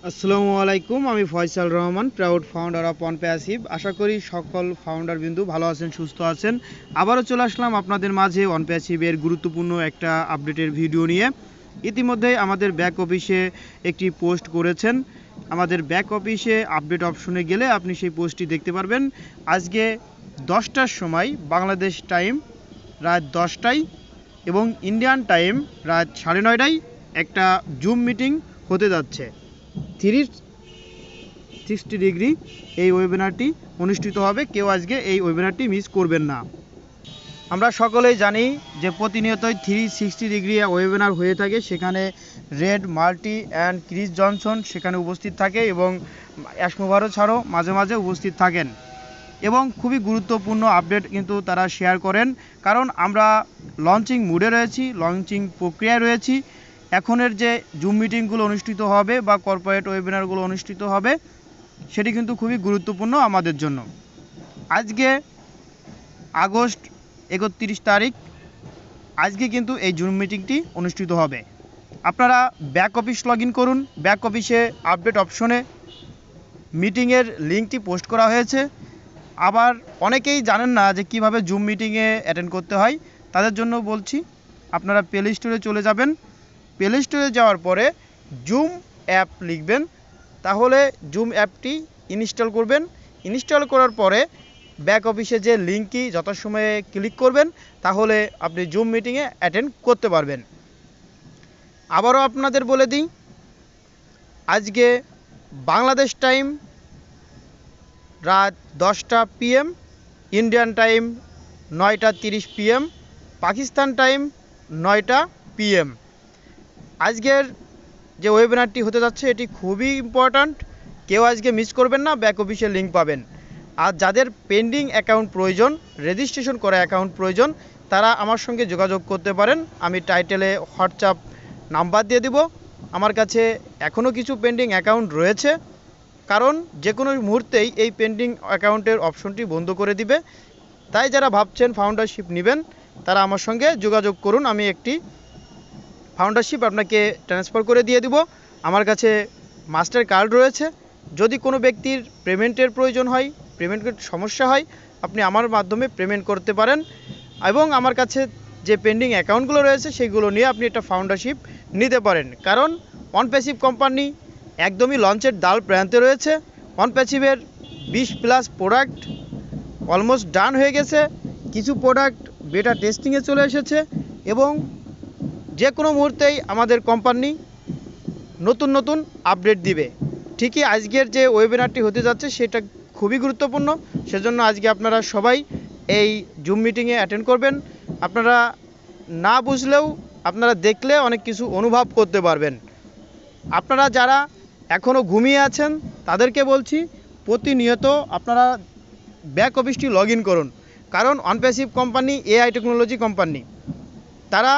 আসসালামু আলাইকুম, আমি Faisal Rahman, proud founder of OnPassive. আশা করি সকল ফাউন্ডার বিন্দু ভালো আছেন, সুস্থ আছেন। আবারও চলে আসলাম আপনাদের মাঝে অনপ্যাসিভের গুরুত্বপূর্ণ একটা আপডেটের ভিডিও নিয়ে। ইতিমধ্যে আমাদের ব্যাক অফিসে একটি পোস্ট করেছেন। আমাদের ব্যাক অফিসে আপডেট অপশনে গেলে আপনি সেই পোস্টটি দেখতে পারবেন। আজকে 10টার সময় বাংলাদেশ টাইম রাত 10টায় এবং ইন্ডিয়ান টাইম রাত 9:30টায় একটা জুম মিটিং হতে যাচ্ছে। 360 ডিগ্রি এই ওয়েবিনারটি অনুষ্ঠিত হবে। কেউ আজকে এই ওয়েবিনারটি মিস করবেন না। আমরা সকলেই জানি যে প্রতিনিয়তই 360 ডিগ্রি ওয়েবিনার হয়ে থাকে। সেখানে red, multi and Chris Johnson সেখানে উপস্থিত থাকে এবং অ্যাসমোভারও ছাড়াও মাঝে মাঝে উপস্থিত থাকেন এবং খুবই গুরুত্বপূর্ণ আপডেট কিন্তু তারা শেয়ার করেন। কারণ আমরা লঞ্চিং মুডে রয়েছি, লঞ্চিং প্রক্রিয়ায় রয়েছি। এখনের যে জুম মিটিংগুলো অনুষ্ঠিত হবে বা কর্পোরেট ওয়েবিনারগুলো অনুষ্ঠিত হবে সেটি কিন্তু খুবই গুরুত্বপূর্ণ আমাদের জন্য। আজকে আগস্ট 31 তারিখ, আজকে কিন্তু এই জুম মিটিংটি অনুষ্ঠিত হবে। আপনারা ব্যাক অফিস লগ ইন করুন। ব্যাক অফিসে আপডেট অপশনে মিটিংয়ের লিঙ্কটি পোস্ট করা হয়েছে। আবার অনেকেই জানেন না যে কিভাবে জুম মিটিংয়ে অ্যাটেন্ড করতে হয়। তাদের জন্য বলছি, আপনারা প্লে স্টোরে চলে যাবেন। প্লে স্টোরে যাওয়ার পরে জুম অ্যাপ লিখবেন, তাহলে জুম অ্যাপটি ইনস্টল করবেন। ইনস্টল করার পরে ব্যাক অফিসে যে লিঙ্কটি যথাসময়ে ক্লিক করবেন, তাহলে আপনি জুম মিটিংয়ে অ্যাটেন্ড করতে পারবেন। আবারও আপনাদের বলে দিই, আজকে বাংলাদেশ টাইম রাত 10টা PM, ইন্ডিয়ান টাইম 9টা 30 PM, পাকিস্তান টাইম 9টা PM। আজকের যে ওয়েবিনারটি হতে যাচ্ছে এটি খুবই ইম্পর্ট্যান্ট। কেউ আজকে মিস করবেন না। ব্যাক অফিসের লিঙ্ক পাবেন। আর যাদের পেন্ডিং অ্যাকাউন্ট প্রয়োজন, রেজিস্ট্রেশন করা অ্যাকাউন্ট প্রয়োজন, তারা আমার সঙ্গে যোগাযোগ করতে পারেন। আমি টাইটেলে হোয়াটসঅ্যাপ নাম্বার দিয়ে দেব। আমার কাছে এখনও কিছু পেন্ডিং অ্যাকাউন্ট রয়েছে, কারণ যে কোনো মুহূর্তেই এই পেন্ডিং অ্যাকাউন্টের অপশনটি বন্ধ করে দিবে। তাই যারা ভাবছেন ফাউন্ডারশিপ নেবেন, তারা আমার সঙ্গে যোগাযোগ করুন। আমি একটি ফাউন্ডারশিপ আপনাকে ট্রান্সফার করে দিয়ে দিব। আমার কাছে মাস্টার কার্ড রয়েছে। যদি কোনো ব্যক্তির পেমেন্টের প্রয়োজন হয়, পেমেন্টের সমস্যা হয়, আপনি আমার মাধ্যমে পেমেন্ট করতে পারেন এবং আমার কাছে যে পেন্ডিং অ্যাকাউন্টগুলো রয়েছে সেগুলো নিয়ে আপনি একটা ফাউন্ডারশিপ নিতে পারেন। কারণ অনপ্যাসিভ কোম্পানি একদমই লঞ্চের ডাল প্রান্তে রয়েছে। অনপ্যাসিভের 20+ প্রোডাক্ট অলমোস্ট ডান হয়ে গেছে। কিছু প্রোডাক্ট বেটা টেস্টিংয়ে চলে এসেছে এবং যে কোনো মুহূর্তেই আমাদের কোম্পানি নতুন নতুন আপডেট দিবে। ঠিকই আজকের যে ওয়েবিনারটি হতে যাচ্ছে সেটা খুবই গুরুত্বপূর্ণ। সেজন্য আজকে আপনারা সবাই এই জুম মিটিংয়ে অ্যাটেন্ড করবেন। আপনারা না বুঝলেও আপনারা দেখলে অনেক কিছু অনুভব করতে পারবেন। আপনারা যারা এখনও ঘুমিয়ে আছেন তাদেরকে বলছি, প্রতিনিয়ত আপনারা ব্যাক অফিসটি লগ ইন করুন। কারণ অনপ্যাসিভ কোম্পানি AI টেকনোলজি কোম্পানি, তারা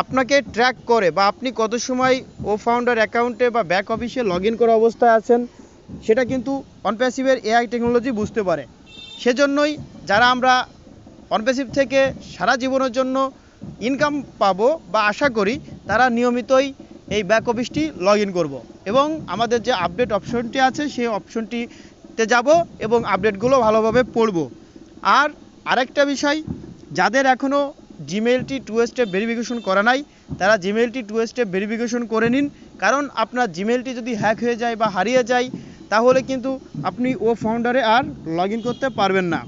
আপনাকে ট্র্যাক করে বা আপনি কত সময় ও ফাউন্ডার অ্যাকাউন্টে বা ব্যাক অফিসে লগ ইন করা অবস্থায় আছেন সেটা কিন্তু অনপ্যাসিভের AI টেকনোলজি বুঝতে পারে। সেজন্যই যারা আমরা অনপ্যাসিভ থেকে সারা জীবনের জন্য ইনকাম পাবো বা আশা করি, তারা নিয়মিতই এই ব্যাক অফিসটি লগ ইন করবো এবং আমাদের যে আপডেট অপশনটি আছে সেই অপশনটিতে যাব এবং আপডেটগুলো ভালোভাবে পড়ব। আর আরেকটা বিষয়, যাদের এখনও জিমেইলটি 2 স্টেপ ভেরিফিকেশন করা নাই, তারা জিমেইলটি 2 স্টেপ ভেরিফিকেশন করে নিন। কারণ আপনার জিমেইলটি যদি হ্যাক হয়ে যায় বা হারিয়ে যায়, তাহলে কিন্তু আপনি ও ফাউন্ডারে আর লগ ইন করতে পারবেন না।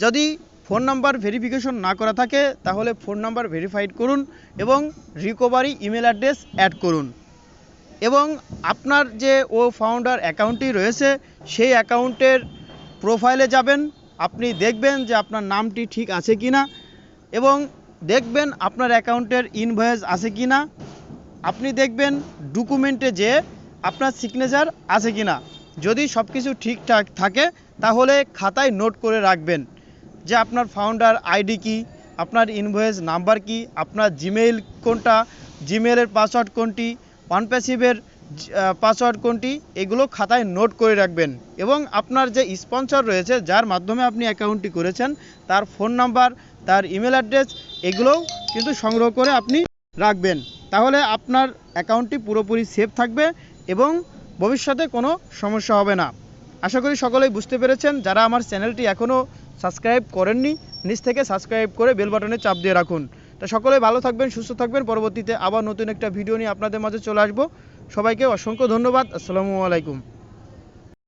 যদি ফোন নাম্বার ভেরিফিকেশন না করা থাকে, তাহলে ফোন নাম্বার ভেরিফাইড করুন এবং রিকভারি ইমেল অ্যাড্রেস অ্যাড করুন। এবং আপনার যে ও ফাউন্ডার অ্যাকাউন্টটি রয়েছে সেই অ্যাকাউন্টের প্রোফাইলে যাবেন। আপনি দেখবেন যে আপনার নামটি ঠিক আছে কি না এবং দেখবেন আপনার অ্যাকাউন্টের ইনভয়েস আছে কি না। আপনি দেখবেন ডকুমেন্টে যে আপনার সিগনেচার আছে কি না। যদি সব কিছু ঠিকঠাক থাকে, তাহলে খাতায় নোট করে রাখবেন যে আপনার ফাউন্ডার আইডি কি, আপনার ইনভয়েস নাম্বার কি, আপনার জিমেইল কোনটা, জিমেইলের পাসওয়ার্ড কোনটি, অনপ্যাসিভের পাসওয়ার্ড কোনটি, এগুলো খাতায় নোট করে রাখবেন। এবং আপনার যে স্পন্সর রয়েছে, যার মাধ্যমে আপনি অ্যাকাউন্টটি করেছেন, তার ফোন নাম্বার, তার ইমেল অ্যাড্রেস, এগুলোও কিন্তু সংগ্রহ করে আপনি রাখবেন। তাহলে আপনার অ্যাকাউন্টটি পুরোপুরি সেফ থাকবে এবং ভবিষ্যতে কোনো সমস্যা হবে না। আশা করি সকলেই বুঝতে পেরেছেন। যারা আমার চ্যানেলটি এখনও সাবস্ক্রাইব করেননি, নিচ থেকে সাবস্ক্রাইব করে বেল বাটনে চাপ দিয়ে রাখুন। তা সকলেই ভালো থাকবেন, সুস্থ থাকবেন। পরবর্তীতে আবার নতুন একটা ভিডিও নিয়ে আপনাদের মাঝে চলে আসবো। সবাইকে অসংখ্য ধন্যবাদ। আসসালামু আলাইকুম।